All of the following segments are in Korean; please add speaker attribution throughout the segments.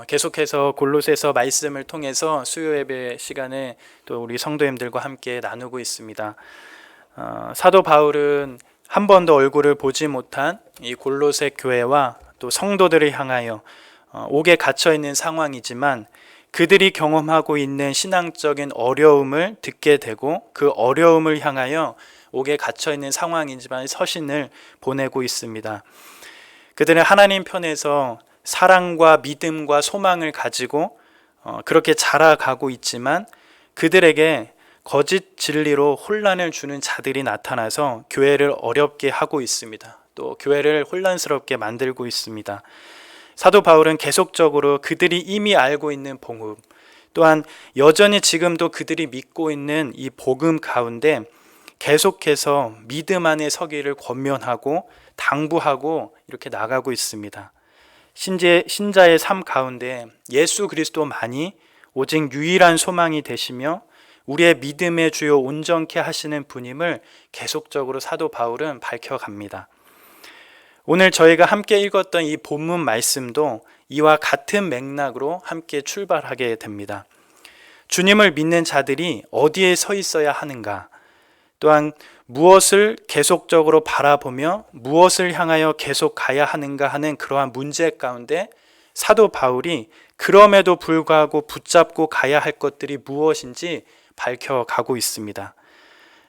Speaker 1: 계속해서 골로새서 말씀을 통해서 수요 예배 시간에 또 우리 성도님들과 함께 나누고 있습니다. 사도 바울은 한 번도 얼굴을 보지 못한 이 골로새 교회와 또 성도들을 향하여 옥에 갇혀 있는 상황이지만 그들이 경험하고 있는 신앙적인 어려움을 듣게 되고 그 어려움을 향하여 옥에 갇혀 있는 상황이지만 서신을 보내고 있습니다. 그들은 하나님 편에서 사랑과 믿음과 소망을 가지고 그렇게 자라가고 있지만 그들에게 거짓 진리로 혼란을 주는 자들이 나타나서 교회를 어렵게 하고 있습니다. 또 교회를 혼란스럽게 만들고 있습니다. 사도 바울은 계속적으로 그들이 이미 알고 있는 복음, 또한 여전히 지금도 그들이 믿고 있는 이 복음 가운데 계속해서 믿음 안에 서기를 권면하고 당부하고 이렇게 나가고 있습니다. 신자의 삶 가운데 예수 그리스도만이 오직 유일한 소망이 되시며 우리의 믿음의 주요 온전케 하시는 분임을 계속적으로 사도 바울은 밝혀갑니다. 오늘 저희가 함께 읽었던 이 본문 말씀도 이와 같은 맥락으로 함께 출발하게 됩니다. 주님을 믿는 자들이 어디에 서 있어야 하는가, 또한 무엇을 계속적으로 바라보며 무엇을 향하여 계속 가야 하는가 하는 그러한 문제 가운데 사도 바울이 그럼에도 불구하고 붙잡고 가야 할 것들이 무엇인지 밝혀가고 있습니다.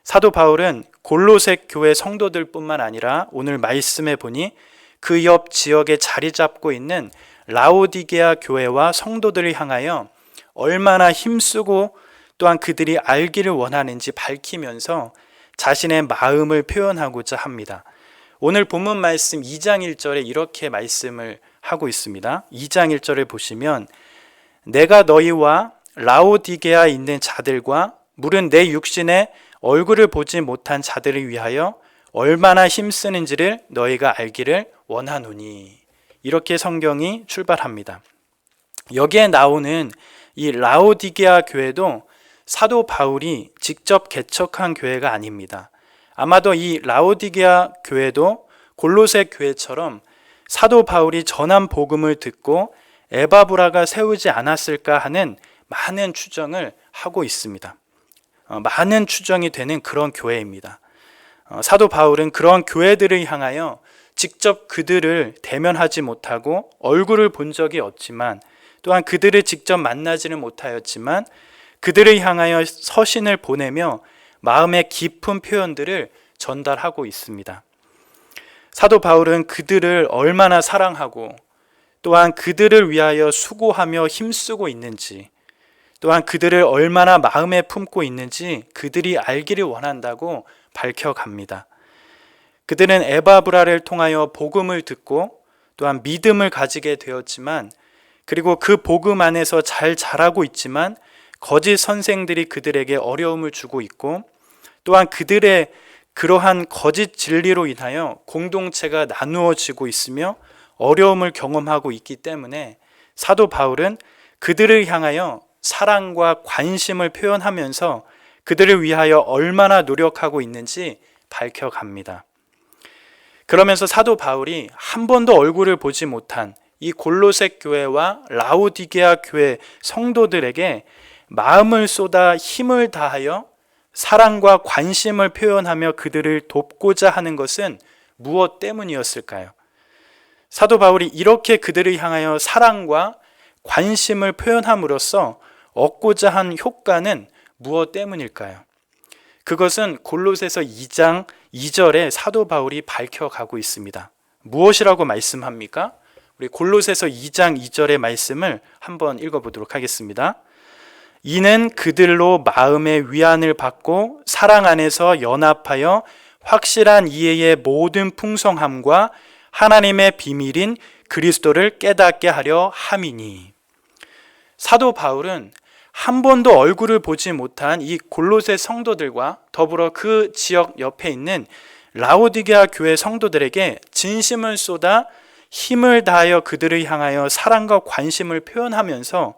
Speaker 1: 사도 바울은 골로새 교회 성도들뿐만 아니라 오늘 말씀해 보니 그 옆 지역에 자리 잡고 있는 라오디게아 교회와 성도들을 향하여 얼마나 힘쓰고 또한 그들이 알기를 원하는지 밝히면서 자신의 마음을 표현하고자 합니다. 오늘 본문 말씀 2장 1절에 이렇게 말씀을 하고 있습니다. 2장 1절을 보시면 내가 너희와 라오디게아에 있는 자들과 물은 내 육신에 얼굴을 보지 못한 자들을 위하여 얼마나 힘쓰는지를 너희가 알기를 원하노니. 이렇게 성경이 출발합니다. 여기에 나오는 이 라오디게아 교회도 사도 바울이 직접 개척한 교회가 아닙니다. 아마도 이 라오디게아 교회도 골로새 교회처럼 사도 바울이 전한 복음을 듣고 에바브라가 세우지 않았을까 하는 많은 추정을 하고 있습니다. 많은 추정이 되는 그런 교회입니다. 사도 바울은 그런 교회들을 향하여 직접 그들을 대면하지 못하고 얼굴을 본 적이 없지만 또한 그들을 직접 만나지는 못하였지만 그들을 향하여 서신을 보내며 마음의 깊은 표현들을 전달하고 있습니다. 사도 바울은 그들을 얼마나 사랑하고 또한 그들을 위하여 수고하며 힘쓰고 있는지, 또한 그들을 얼마나 마음에 품고 있는지 그들이 알기를 원한다고 밝혀갑니다. 그들은 에바브라를 통하여 복음을 듣고 또한 믿음을 가지게 되었지만, 그리고 그 복음 안에서 잘 자라고 있지만 거짓 선생들이 그들에게 어려움을 주고 있고, 또한 그들의 그러한 거짓 진리로 인하여 공동체가 나누어지고 있으며 어려움을 경험하고 있기 때문에 사도 바울은 그들을 향하여 사랑과 관심을 표현하면서 그들을 위하여 얼마나 노력하고 있는지 밝혀갑니다. 그러면서 사도 바울이 한 번도 얼굴을 보지 못한 이 골로새 교회와 라오디게아 교회 성도들에게 마음을 쏟아 힘을 다하여 사랑과 관심을 표현하며 그들을 돕고자 하는 것은 무엇 때문이었을까요? 사도 바울이 이렇게 그들을 향하여 사랑과 관심을 표현함으로써 얻고자 한 효과는 무엇 때문일까요? 그것은 골로새서 2장 2절에 사도 바울이 밝혀가고 있습니다. 무엇이라고 말씀합니까? 우리 골로새서 2장 2절의 말씀을 한번 읽어보도록 하겠습니다. 이는 그들로 마음의 위안을 받고 사랑 안에서 연합하여 확실한 이해의 모든 풍성함과 하나님의 비밀인 그리스도를 깨닫게 하려 함이니. 사도 바울은 한 번도 얼굴을 보지 못한 이 골로새 성도들과 더불어 그 지역 옆에 있는 라오디게아 교회 성도들에게 진심을 쏟아 힘을 다하여 그들을 향하여 사랑과 관심을 표현하면서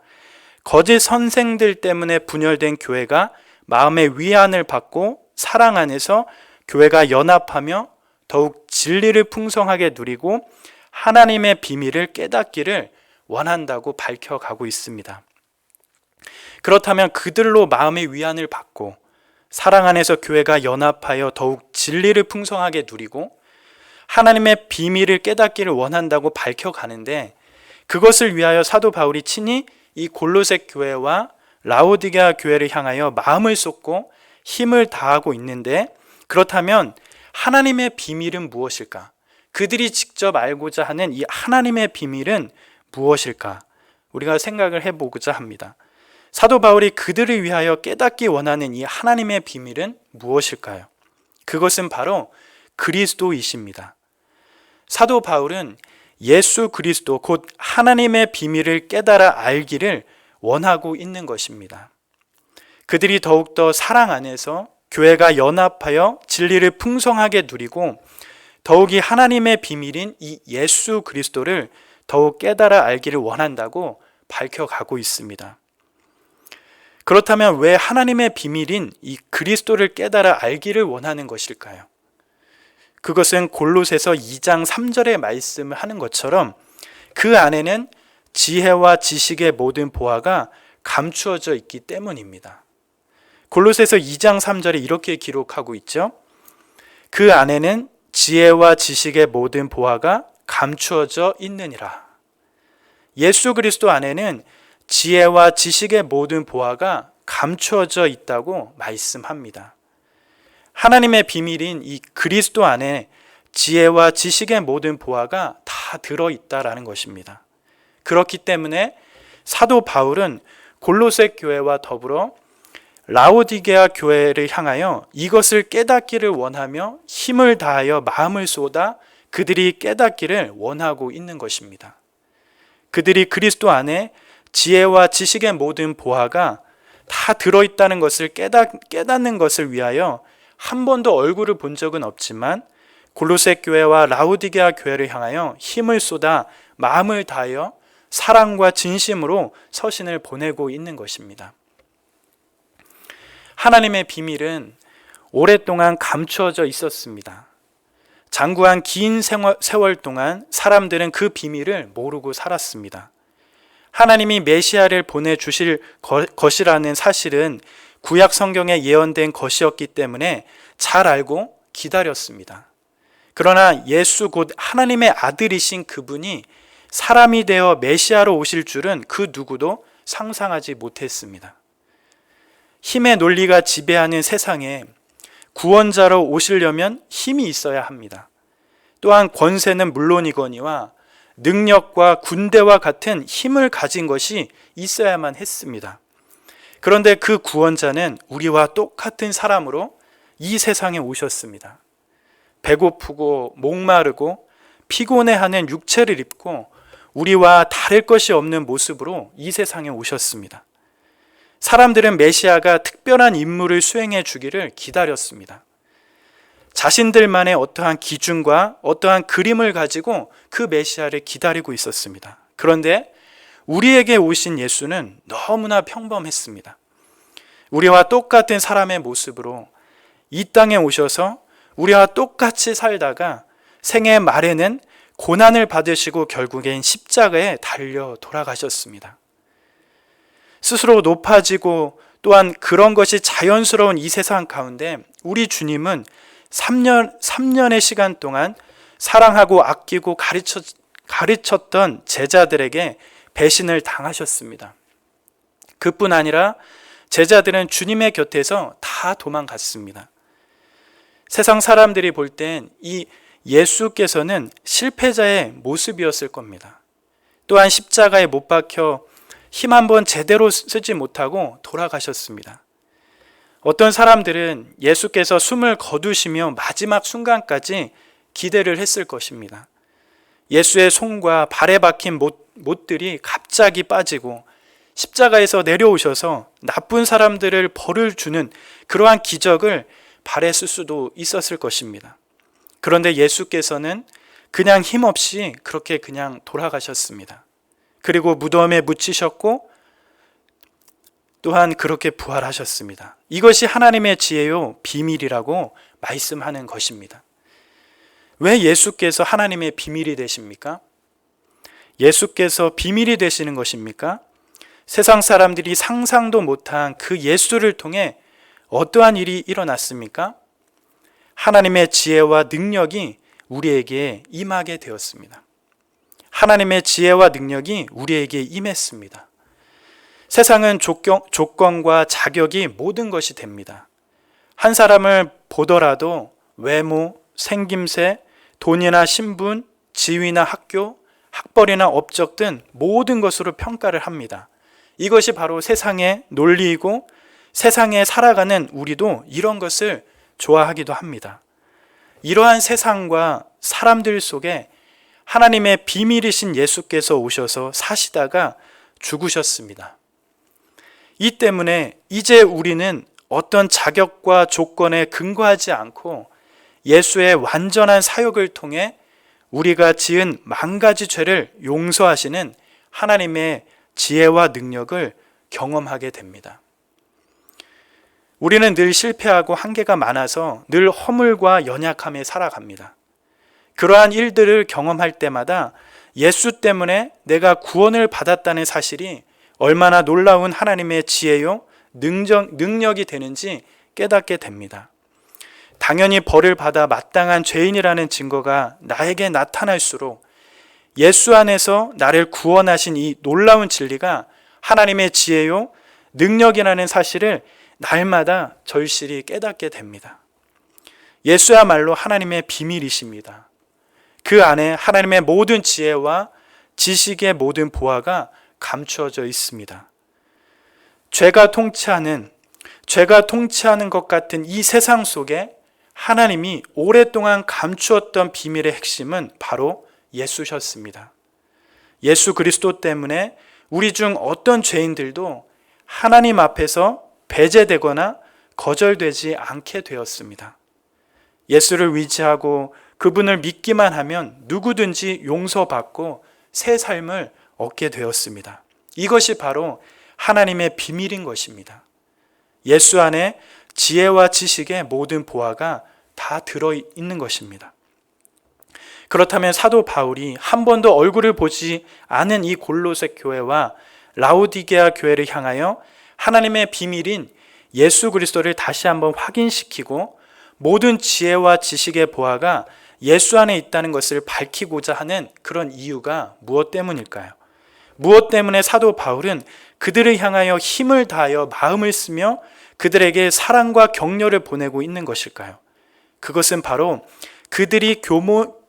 Speaker 1: 거짓 선생들 때문에 분열된 교회가 마음의 위안을 받고 사랑 안에서 교회가 연합하며 더욱 진리를 풍성하게 누리고 하나님의 비밀을 깨닫기를 원한다고 밝혀가고 있습니다. 그렇다면 그들로 마음의 위안을 받고 사랑 안에서 교회가 연합하여 더욱 진리를 풍성하게 누리고 하나님의 비밀을 깨닫기를 원한다고 밝혀가는데, 그것을 위하여 사도 바울이 친히 이 골로새 교회와 라오디게아 교회를 향하여 마음을 쏟고 힘을 다하고 있는데, 그렇다면 하나님의 비밀은 무엇일까? 그들이 직접 알고자 하는 이 하나님의 비밀은 무엇일까? 우리가 생각을 해보고자 합니다. 사도 바울이 그들을 위하여 깨닫기 원하는 이 하나님의 비밀은 무엇일까요? 그것은 바로 그리스도이십니다. 사도 바울은 예수 그리스도 곧 하나님의 비밀을 깨달아 알기를 원하고 있는 것입니다. 그들이 더욱더 사랑 안에서 교회가 연합하여 진리를 풍성하게 누리고 더욱이 하나님의 비밀인 이 예수 그리스도를 더욱 깨달아 알기를 원한다고 밝혀가고 있습니다. 그렇다면 왜 하나님의 비밀인 이 그리스도를 깨달아 알기를 원하는 것일까요? 그것은 골로새서 2장 3절의 말씀을 하는 것처럼 그 안에는 지혜와 지식의 모든 보화가 감추어져 있기 때문입니다. 골로새서 2장 3절에 이렇게 기록하고 있죠. 그 안에는 지혜와 지식의 모든 보화가 감추어져 있느니라. 예수 그리스도 안에는 지혜와 지식의 모든 보화가 감추어져 있다고 말씀합니다. 하나님의 비밀인 이 그리스도 안에 지혜와 지식의 모든 보화가 다 들어있다라는 것입니다. 그렇기 때문에 사도 바울은 골로새 교회와 더불어 라오디게아 교회를 향하여 이것을 깨닫기를 원하며 힘을 다하여 마음을 쏟아 그들이 깨닫기를 원하고 있는 것입니다. 그들이 그리스도 안에 지혜와 지식의 모든 보화가 다 들어있다는 것을 깨닫는 것을 위하여 한 번도 얼굴을 본 적은 없지만 골로새 교회와 라오디게아 교회를 향하여 힘을 쏟아 마음을 다하여 사랑과 진심으로 서신을 보내고 있는 것입니다. 하나님의 비밀은 오랫동안 감추어져 있었습니다. 장구한 긴 세월 동안 사람들은 그 비밀을 모르고 살았습니다. 하나님이 메시아를 보내주실 것이라는 사실은 구약 성경에 예언된 것이었기 때문에 잘 알고 기다렸습니다. 그러나 예수 곧 하나님의 아들이신 그분이 사람이 되어 메시아로 오실 줄은 그 누구도 상상하지 못했습니다. 힘의 논리가 지배하는 세상에 구원자로 오시려면 힘이 있어야 합니다. 또한 권세는 물론이거니와 능력과 군대와 같은 힘을 가진 것이 있어야만 했습니다. 그런데 그 구원자는 우리와 똑같은 사람으로 이 세상에 오셨습니다. 배고프고 목마르고 피곤해하는 육체를 입고 우리와 다를 것이 없는 모습으로 이 세상에 오셨습니다. 사람들은 메시아가 특별한 임무를 수행해 주기를 기다렸습니다. 자신들만의 어떠한 기준과 어떠한 그림을 가지고 그 메시아를 기다리고 있었습니다. 그런데 우리에게 오신 예수는 너무나 평범했습니다. 우리와 똑같은 사람의 모습으로 이 땅에 오셔서 우리와 똑같이 살다가 생애 말에는 고난을 받으시고 결국엔 십자가에 달려 돌아가셨습니다. 스스로 높아지고 또한 그런 것이 자연스러운 이 세상 가운데 우리 주님은 3년의 시간 동안 사랑하고 아끼고 가르쳤던 제자들에게 배신을 당하셨습니다. 그뿐 아니라 제자들은 주님의 곁에서 다 도망갔습니다. 세상 사람들이 볼 땐 이 예수께서는 실패자의 모습이었을 겁니다. 또한 십자가에 못 박혀 힘 한번 제대로 쓰지 못하고 돌아가셨습니다. 어떤 사람들은 예수께서 숨을 거두시며 마지막 순간까지 기대를 했을 것입니다. 예수의 손과 발에 박힌 못들이 갑자기 빠지고 십자가에서 내려오셔서 나쁜 사람들을 벌을 주는 그러한 기적을 바랬을 수도 있었을 것입니다. 그런데 예수께서는 그냥 힘없이 그렇게 그냥 돌아가셨습니다. 그리고 무덤에 묻히셨고 또한 그렇게 부활하셨습니다. 이것이 하나님의 지혜요 비밀이라고 말씀하는 것입니다. 왜 예수께서 하나님의 비밀이 되십니까? 예수께서 비밀이 되시는 것입니까? 세상 사람들이 상상도 못한 그 예수를 통해 어떠한 일이 일어났습니까? 하나님의 지혜와 능력이 우리에게 임하게 되었습니다. 하나님의 지혜와 능력이 우리에게 임했습니다. 세상은 조건과 자격이 모든 것이 됩니다. 한 사람을 보더라도 외모, 생김새, 돈이나 신분, 지위나 학교, 학벌이나 업적 등 모든 것으로 평가를 합니다. 이것이 바로 세상의 논리이고 세상에 살아가는 우리도 이런 것을 좋아하기도 합니다. 이러한 세상과 사람들 속에 하나님의 비밀이신 예수께서 오셔서 사시다가 죽으셨습니다. 이 때문에 이제 우리는 어떤 자격과 조건에 근거하지 않고 예수의 완전한 사역을 통해 우리가 지은 만 가지 죄를 용서하시는 하나님의 지혜와 능력을 경험하게 됩니다. 우리는 늘 실패하고 한계가 많아서 늘 허물과 연약함에 살아갑니다. 그러한 일들을 경험할 때마다 예수 때문에 내가 구원을 받았다는 사실이 얼마나 놀라운 하나님의 지혜요, 능력이 되는지 깨닫게 됩니다. 당연히 벌을 받아 마땅한 죄인이라는 증거가 나에게 나타날수록 예수 안에서 나를 구원하신 이 놀라운 진리가 하나님의 지혜요, 능력이라는 사실을 날마다 절실히 깨닫게 됩니다. 예수야말로 하나님의 비밀이십니다. 그 안에 하나님의 모든 지혜와 지식의 모든 보화가 감추어져 있습니다. 죄가 통치하는 것 같은 이 세상 속에 하나님이 오랫동안 감추었던 비밀의 핵심은 바로 예수셨습니다. 예수 그리스도 때문에 우리 중 어떤 죄인들도 하나님 앞에서 배제되거나 거절되지 않게 되었습니다. 예수를 의지하고 그분을 믿기만 하면 누구든지 용서받고 새 삶을 얻게 되었습니다. 이것이 바로 하나님의 비밀인 것입니다. 예수 안에 지혜와 지식의 모든 보화가 다 들어있는 것입니다. 그렇다면 사도 바울이 한 번도 얼굴을 보지 않은 이 골로새 교회와 라오디게아 교회를 향하여 하나님의 비밀인 예수 그리스도를 다시 한번 확인시키고 모든 지혜와 지식의 보화가 예수 안에 있다는 것을 밝히고자 하는 그런 이유가 무엇 때문일까요? 무엇 때문에 사도 바울은 그들을 향하여 힘을 다하여 마음을 쓰며 그들에게 사랑과 격려를 보내고 있는 것일까요? 그것은 바로 그들이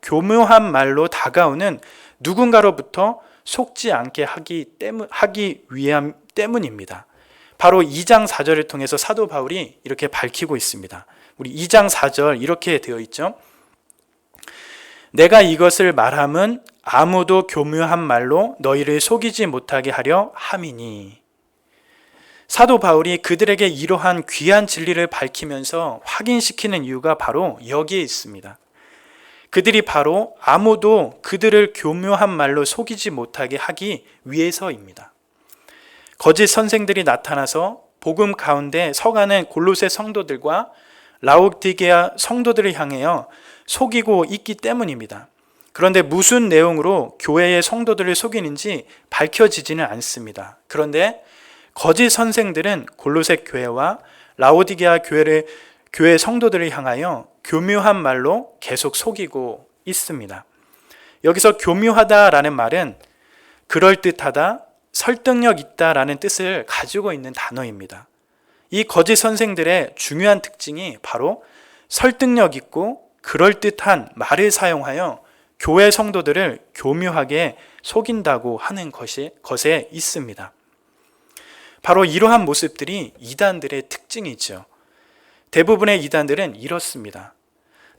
Speaker 1: 교묘한 말로 다가오는 누군가로부터 속지 않게 하기 위함 때문입니다. 바로 2장 4절을 통해서 사도 바울이 이렇게 밝히고 있습니다. 우리 2장 4절 이렇게 되어 있죠. 내가 이것을 말함은 아무도 교묘한 말로 너희를 속이지 못하게 하려 함이니. 사도 바울이 그들에게 이러한 귀한 진리를 밝히면서 확인시키는 이유가 바로 여기에 있습니다. 그들이 바로 아무도 그들을 교묘한 말로 속이지 못하게 하기 위해서입니다. 거짓 선생들이 나타나서 복음 가운데 서가는 골로새 성도들과 라오디게아 성도들을 향하여 속이고 있기 때문입니다. 그런데 무슨 내용으로 교회의 성도들을 속이는지 밝혀지지는 않습니다. 그런데 거짓 선생들은 골로새 교회와 라오디게아 교회 성도들을 향하여 교묘한 말로 계속 속이고 있습니다. 여기서 교묘하다라는 말은 그럴듯하다, 설득력 있다라는 뜻을 가지고 있는 단어입니다. 이 거짓 선생들의 중요한 특징이 바로 설득력 있고 그럴듯한 말을 사용하여 교회 성도들을 교묘하게 속인다고 하는 것에 있습니다. 바로 이러한 모습들이 이단들의 특징이죠. 대부분의 이단들은 이렇습니다.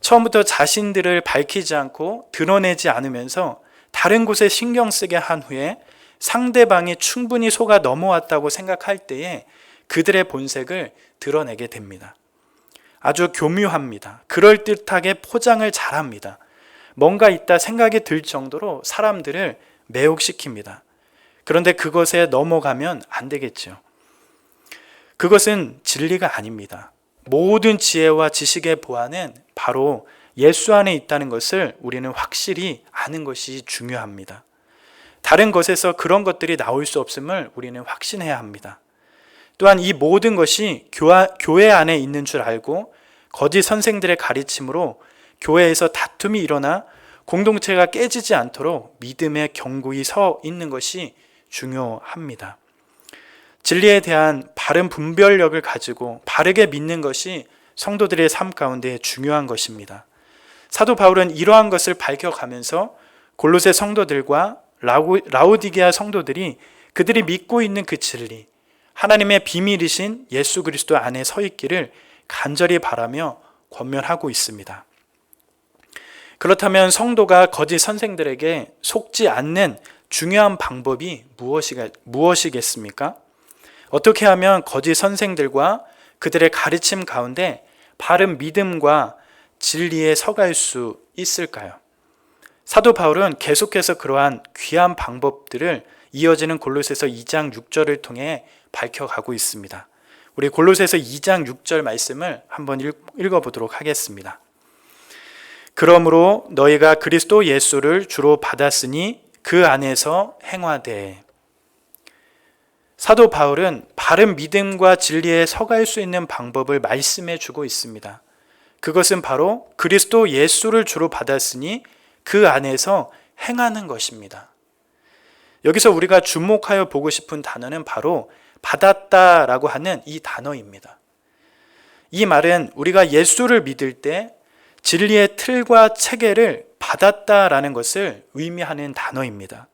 Speaker 1: 처음부터 자신들을 밝히지 않고 드러내지 않으면서 다른 곳에 신경 쓰게 한 후에 상대방이 충분히 속아 넘어왔다고 생각할 때에 그들의 본색을 드러내게 됩니다. 아주 교묘합니다. 그럴듯하게 포장을 잘합니다. 뭔가 있다 생각이 들 정도로 사람들을 매혹시킵니다. 그런데 그것에 넘어가면 안 되겠죠. 그것은 진리가 아닙니다. 모든 지혜와 지식의 보안은 바로 예수 안에 있다는 것을 우리는 확실히 아는 것이 중요합니다. 다른 것에서 그런 것들이 나올 수 없음을 우리는 확신해야 합니다. 또한 이 모든 것이 교회 안에 있는 줄 알고 거짓 선생들의 가르침으로 교회에서 다툼이 일어나 공동체가 깨지지 않도록 믿음에 견고히 서 있는 것이 중요합니다. 진리에 대한 바른 분별력을 가지고 바르게 믿는 것이 성도들의 삶 가운데 중요한 것입니다. 사도 바울은 이러한 것을 밝혀가면서 골로새 성도들과 라오디게아 성도들이 그들이 믿고 있는 그 진리, 하나님의 비밀이신 예수 그리스도 안에 서 있기를 간절히 바라며 권면하고 있습니다. 그렇다면 성도가 거짓 선생들에게 속지 않는 중요한 방법이 무엇이겠습니까? 어떻게 하면 거짓 선생들과 그들의 가르침 가운데 바른 믿음과 진리에 서갈 수 있을까요? 사도 바울은 계속해서 그러한 귀한 방법들을 이어지는 골로새서 2장 6절을 통해 밝혀가고 있습니다. 우리 골로새서 2장 6절 말씀을 한번 읽어보도록 하겠습니다. 그러므로 너희가 그리스도 예수를 주로 받았으니 그 안에서 행하되. 사도 바울은 바른 믿음과 진리에 서갈 수 있는 방법을 말씀해 주고 있습니다. 그것은 바로 그리스도 예수를 주로 받았으니 그 안에서 행하는 것입니다. 여기서 우리가 주목하여 보고 싶은 단어는 바로 받았다라고 하는 이 단어입니다. 이 말은 우리가 예수를 믿을 때 진리의 틀과 체계를 받았다라는 것을 의미하는 단어입니다.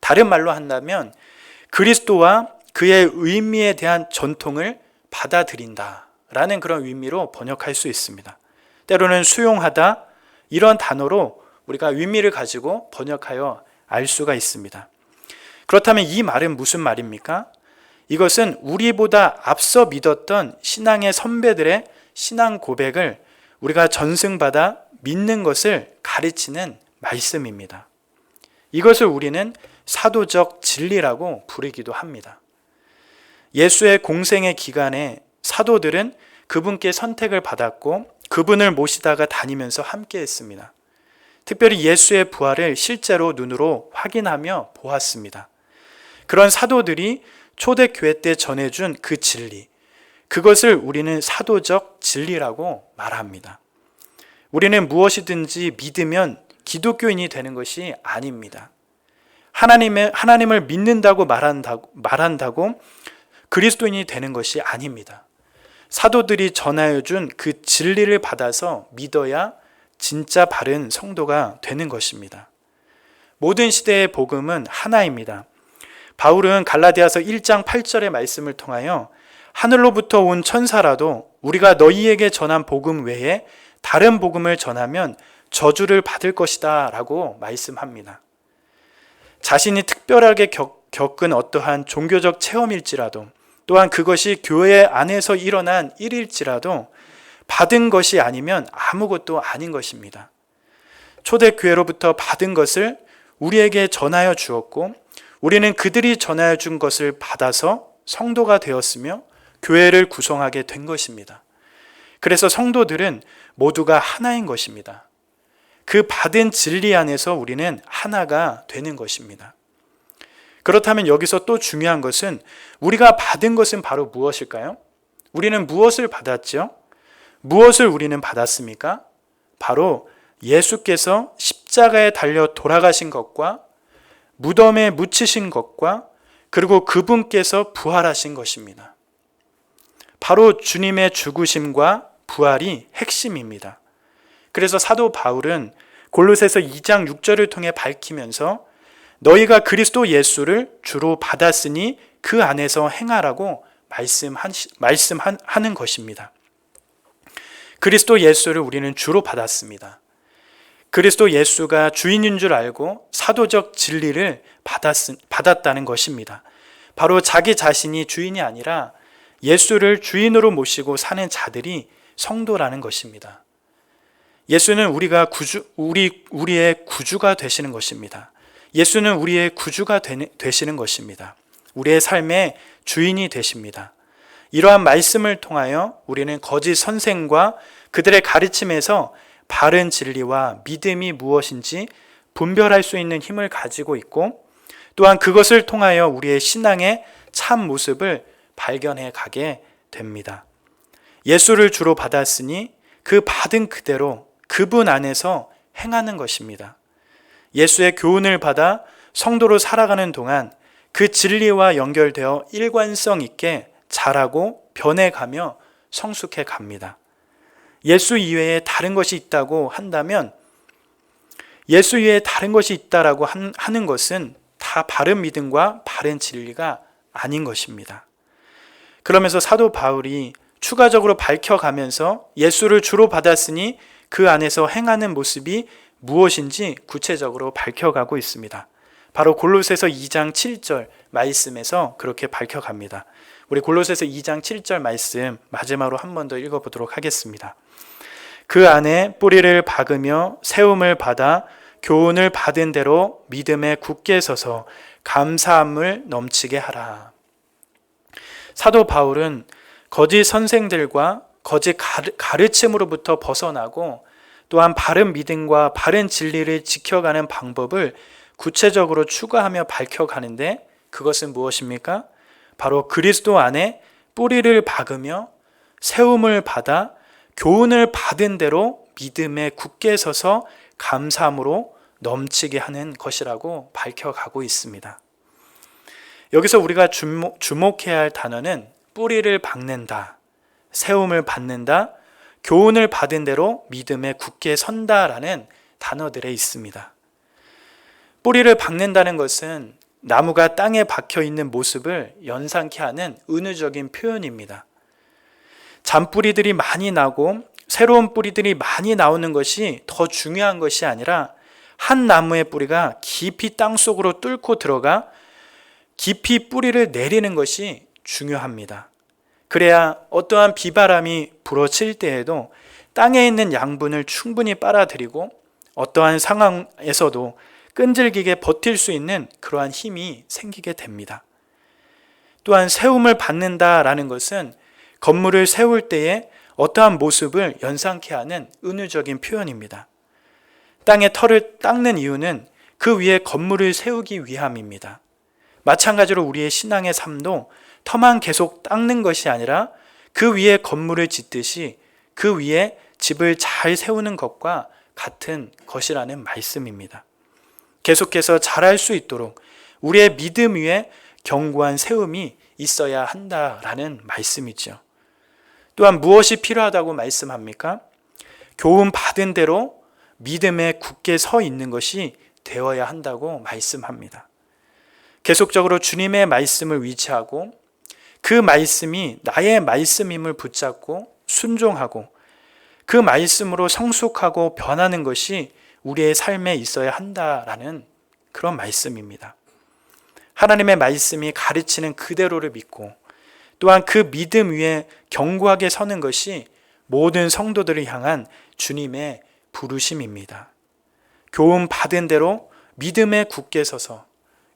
Speaker 1: 다른 말로 한다면 그리스도와 그의 의미에 대한 전통을 받아들인다라는 그런 의미로 번역할 수 있습니다. 때로는 수용하다 이런 단어로 우리가 의미를 가지고 번역하여 알 수가 있습니다. 그렇다면 이 말은 무슨 말입니까? 이것은 우리보다 앞서 믿었던 신앙의 선배들의 신앙 고백을 우리가 전승받아 믿는 것을 가르치는 말씀입니다. 이것을 우리는 사도적 진리라고 부르기도 합니다. 예수의 공생의 기간에 사도들은 그분께 선택을 받았고 그분을 모시다가 다니면서 함께 했습니다. 특별히 예수의 부활을 실제로 눈으로 확인하며 보았습니다. 그런 사도들이 초대교회 때 전해준 그 진리, 그것을 우리는 사도적 진리라고 말합니다. 우리는 무엇이든지 믿으면 기독교인이 되는 것이 아닙니다. 하나님을 믿는다고 말한다고 그리스도인이 되는 것이 아닙니다. 사도들이 전하여 준 그 진리를 받아서 믿어야 진짜 바른 성도가 되는 것입니다. 모든 시대의 복음은 하나입니다. 바울은 갈라디아서 1장 8절의 말씀을 통하여 하늘로부터 온 천사라도 우리가 너희에게 전한 복음 외에 다른 복음을 전하면 저주를 받을 것이다 라고 말씀합니다. 자신이 특별하게 겪은 어떠한 종교적 체험일지라도 또한 그것이 교회 안에서 일어난 일일지라도 받은 것이 아니면 아무것도 아닌 것입니다. 초대교회로부터 받은 것을 우리에게 전하여 주었고 우리는 그들이 전하여 준 것을 받아서 성도가 되었으며 교회를 구성하게 된 것입니다. 그래서 성도들은 모두가 하나인 것입니다. 그 받은 진리 안에서 우리는 하나가 되는 것입니다. 그렇다면 여기서 또 중요한 것은 우리가 받은 것은 바로 무엇일까요? 우리는 무엇을 받았죠? 무엇을 우리는 받았습니까? 바로 예수께서 십자가에 달려 돌아가신 것과 무덤에 묻히신 것과 그리고 그분께서 부활하신 것입니다. 바로 주님의 죽으심과 부활이 핵심입니다. 그래서 사도 바울은 골로새서 2장 6절을 통해 밝히면서 너희가 그리스도 예수를 주로 받았으니 그 안에서 행하라고 말씀하는 것입니다. 그리스도 예수를 우리는 주로 받았습니다. 그리스도 예수가 주인인 줄 알고 사도적 진리를 받았다는 것입니다. 바로 자기 자신이 주인이 아니라 예수를 주인으로 모시고 사는 자들이 성도라는 것입니다. 예수는 우리의 구주가 되시는 것입니다. 예수는 우리의 구주가 되시는 것입니다. 우리의 삶의 주인이 되십니다. 이러한 말씀을 통하여 우리는 거짓 선생과 그들의 가르침에서 바른 진리와 믿음이 무엇인지 분별할 수 있는 힘을 가지고 있고 또한 그것을 통하여 우리의 신앙의 참 모습을 발견해 가게 됩니다. 예수를 주로 받았으니 그 받은 그대로 그분 안에서 행하는 것입니다. 예수의 교훈을 받아 성도로 살아가는 동안 그 진리와 연결되어 일관성 있게 자라고 변해가며 성숙해 갑니다. 예수 이외에 다른 것이 있다고 한다면 예수 이외에 다른 것이 있다라고 하는 것은 다 바른 믿음과 바른 진리가 아닌 것입니다. 그러면서 사도 바울이 추가적으로 밝혀가면서 예수를 주로 받았으니 그 안에서 행하는 모습이 무엇인지 구체적으로 밝혀가고 있습니다. 바로 골로새서 2장 7절 말씀에서 그렇게 밝혀갑니다. 우리 골로새서 2장 7절 말씀 마지막으로 한 번 더 읽어보도록 하겠습니다. 그 안에 뿌리를 박으며 세움을 받아 교훈을 받은 대로 믿음에 굳게 서서 감사함을 넘치게 하라. 사도 바울은 거짓 선생들과 거짓 가르침으로부터 벗어나고 또한 바른 믿음과 바른 진리를 지켜가는 방법을 구체적으로 추가하며 밝혀가는데 그것은 무엇입니까? 바로 그리스도 안에 뿌리를 박으며 세움을 받아 교훈을 받은 대로 믿음에 굳게 서서 감사함으로 넘치게 하는 것이라고 밝혀가고 있습니다. 여기서 우리가 주목해야 할 단어는 뿌리를 박는다, 세움을 받는다, 교훈을 받은 대로 믿음에 굳게 선다라는 단어들에 있습니다. 뿌리를 박는다는 것은 나무가 땅에 박혀 있는 모습을 연상케 하는 은유적인 표현입니다. 잔뿌리들이 많이 나고 새로운 뿌리들이 많이 나오는 것이 더 중요한 것이 아니라 한 나무의 뿌리가 깊이 땅 속으로 뚫고 들어가 깊이 뿌리를 내리는 것이 중요합니다. 그래야 어떠한 비바람이 불어칠 때에도 땅에 있는 양분을 충분히 빨아들이고 어떠한 상황에서도 끈질기게 버틸 수 있는 그러한 힘이 생기게 됩니다. 또한 세움을 받는다라는 것은 건물을 세울 때에 어떠한 모습을 연상케 하는 은유적인 표현입니다. 땅에 털을 닦는 이유는 그 위에 건물을 세우기 위함입니다. 마찬가지로 우리의 신앙의 삶도 터만 계속 닦는 것이 아니라 그 위에 건물을 짓듯이 그 위에 집을 잘 세우는 것과 같은 것이라는 말씀입니다. 계속해서 자랄 수 있도록 우리의 믿음 위에 견고한 세움이 있어야 한다라는 말씀이죠. 또한 무엇이 필요하다고 말씀합니까? 교훈 받은 대로 믿음에 굳게 서 있는 것이 되어야 한다고 말씀합니다. 계속적으로 주님의 말씀을 위치하고 그 말씀이 나의 말씀임을 붙잡고 순종하고 그 말씀으로 성숙하고 변하는 것이 우리의 삶에 있어야 한다라는 그런 말씀입니다. 하나님의 말씀이 가르치는 그대로를 믿고 또한 그 믿음 위에 견고하게 서는 것이 모든 성도들을 향한 주님의 부르심입니다. 교훈 받은 대로 믿음에 굳게 서서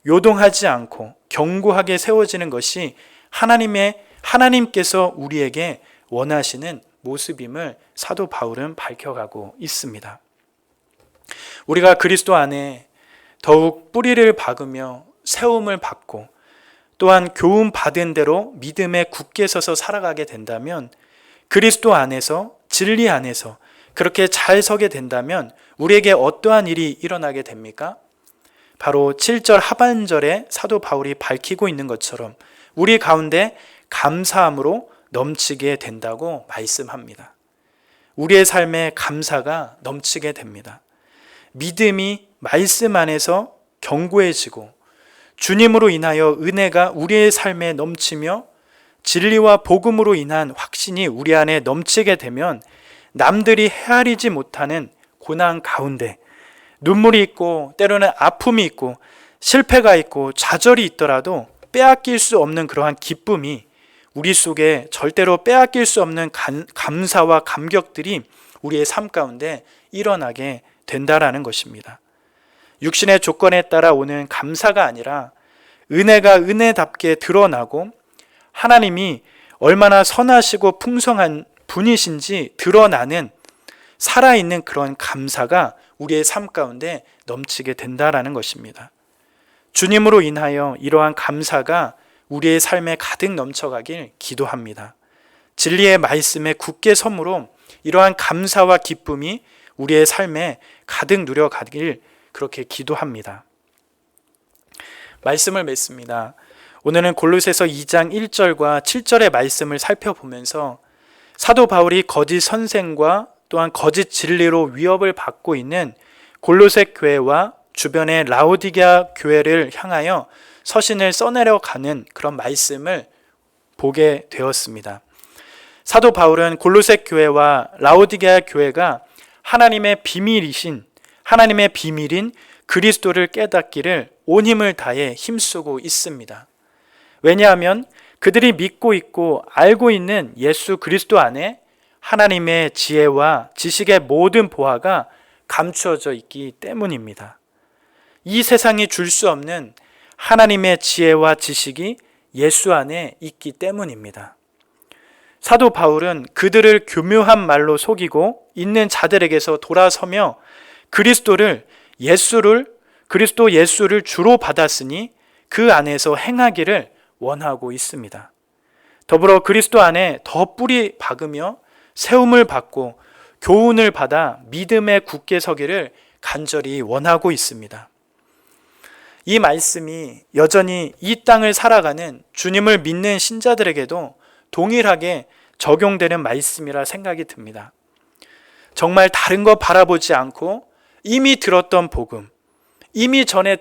Speaker 1: 요동하지 않고 견고하게 세워지는 것이 하나님께서 우리에게 원하시는 모습임을 사도 바울은 밝혀가고 있습니다. 우리가 그리스도 안에 더욱 뿌리를 박으며 세움을 받고 또한 교훈 받은 대로 믿음에 굳게 서서 살아가게 된다면 그리스도 안에서 진리 안에서 그렇게 잘 서게 된다면 우리에게 어떠한 일이 일어나게 됩니까? 바로 7절 하반절에 사도 바울이 밝히고 있는 것처럼 우리 가운데 감사함으로 넘치게 된다고 말씀합니다. 우리의 삶에 감사가 넘치게 됩니다. 믿음이 말씀 안에서 견고해지고 주님으로 인하여 은혜가 우리의 삶에 넘치며 진리와 복음으로 인한 확신이 우리 안에 넘치게 되면 남들이 헤아리지 못하는 고난 가운데 눈물이 있고 때로는 아픔이 있고 실패가 있고 좌절이 있더라도 빼앗길 수 없는 그러한 기쁨이 우리 속에 절대로 빼앗길 수 없는 감사와 감격들이 우리의 삶 가운데 일어나게 된다라는 것입니다. 육신의 조건에 따라 오는 감사가 아니라 은혜가 은혜답게 드러나고 하나님이 얼마나 선하시고 풍성한 분이신지 드러나는 살아있는 그런 감사가 우리의 삶 가운데 넘치게 된다라는 것입니다. 주님으로 인하여 이러한 감사가 우리의 삶에 가득 넘쳐가길 기도합니다. 진리의 말씀에 굳게 서므로 이러한 감사와 기쁨이 우리의 삶에 가득 누려가길 그렇게 기도합니다. 말씀을 맺습니다. 오늘은 골로새서 2장 1절과 7절의 말씀을 살펴보면서 사도 바울이 거짓 선생과 또한 거짓 진리로 위협을 받고 있는 골로새 교회와 주변의 라오디게아 교회를 향하여 서신을 써내려가는 그런 말씀을 보게 되었습니다. 사도 바울은 골로새 교회와 라오디게아 교회가 하나님의 비밀인 그리스도를 깨닫기를 온 힘을 다해 힘쓰고 있습니다. 왜냐하면 그들이 믿고 있고 알고 있는 예수 그리스도 안에 하나님의 지혜와 지식의 모든 보화가 감추어져 있기 때문입니다. 이 세상이 줄 수 없는 하나님의 지혜와 지식이 예수 안에 있기 때문입니다. 사도 바울은 그들을 교묘한 말로 속이고 있는 자들에게서 돌아서며 그리스도 예수를 주로 받았으니 그 안에서 행하기를 원하고 있습니다. 더불어 그리스도 안에 더 뿌리 박으며 세움을 받고 교훈을 받아 믿음에 굳게 서기를 간절히 원하고 있습니다. 이 말씀이 여전히 이 땅을 살아가는 주님을 믿는 신자들에게도 동일하게 적용되는 말씀이라 생각이 듭니다. 정말 다른 거 바라보지 않고 이미 들었던 복음, 이미 전에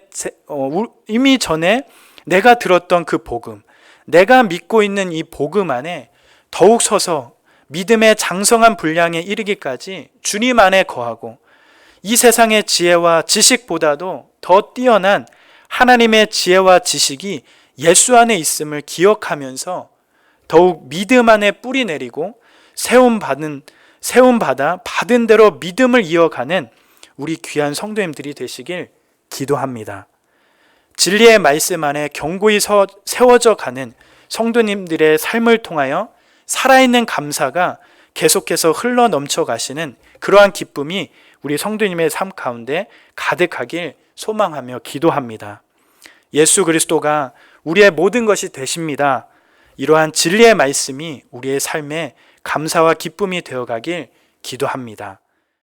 Speaker 1: 내가 들었던 그 복음, 내가 믿고 있는 이 복음 안에 더욱 서서 믿음의 장성한 분량에 이르기까지 주님 안에 거하고 이 세상의 지혜와 지식보다도 더 뛰어난 하나님의 지혜와 지식이 예수 안에 있음을 기억하면서 더욱 믿음 안에 뿌리 내리고 세움받아 받은 대로 믿음을 이어가는 우리 귀한 성도님들이 되시길 기도합니다. 진리의 말씀 안에 견고히 세워져 가는 성도님들의 삶을 통하여 살아있는 감사가 계속해서 흘러 넘쳐 가시는 그러한 기쁨이 우리 성도님의 삶 가운데 가득하길 소망하며 기도합니다. 예수 그리스도가 우리의 모든 것이 되십니다. 이러한 진리의 말씀이 우리의 삶에 감사와 기쁨이 되어가길 기도합니다.